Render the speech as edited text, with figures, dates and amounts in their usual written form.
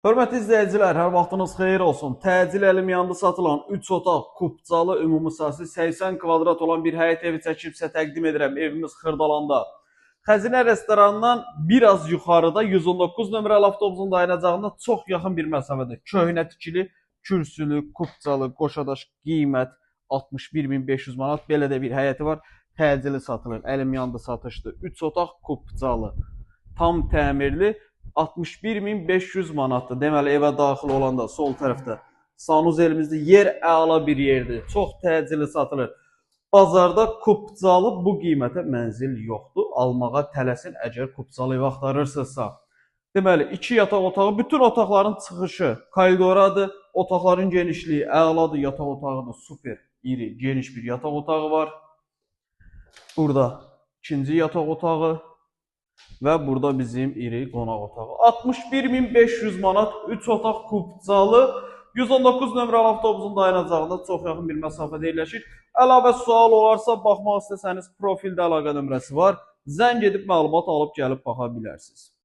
Hörmətli izləyicilər, hər vaxtınız xeyir olsun. Təcil əlim yanında satılan 3 otaq kubcalı ümumi sahəsi 80 kvadrat olan bir həyət evi çəkib sizə təqdim edirəm. Evimiz Xırdalanda. Xəzinə restorandan biraz yuxarıda 119 nömrəli avtobusun dayanacağında çox yaxın bir məsafədə köhnə tikili, kürsülü, kubcalı, qoşadaş qiymət 61.500 manat belə də bir həyəti var. Təcili satılır. Əlim yanında satışdı. 3 otaq kubcalı, tam təmirli 61.500 manatdır. Deməli evə daxil olanda sol tərəfdə sanuzelimizdə yer əla bir yerdir. Çox təcili satılır. Bazarda kubcalı bu qiymətə mənzil yoxdur. Almağa tələsin əgər kubcalı ev axtarırsınızsa. Deməli 2 yataq otağı, bütün otaqların çıxışı koridoradır. Otaqların genişliyi əladır. Yataq otağı da super iri, geniş bir yataq otağı var. Burada ikinci yataq otağı. Və burada bizim iri qonaq otağı. 61.500 manat 3 otaq kubcalı 119 nömrəli avtobusun dayanacağında çox yaxın bir məsafədə yerləşir. Əlavə sual olarsa, baxmaq istəsəniz profildə əlaqə nömrəsi var. Zəng edib məlumat alıb gəlib baxa bilərsiniz.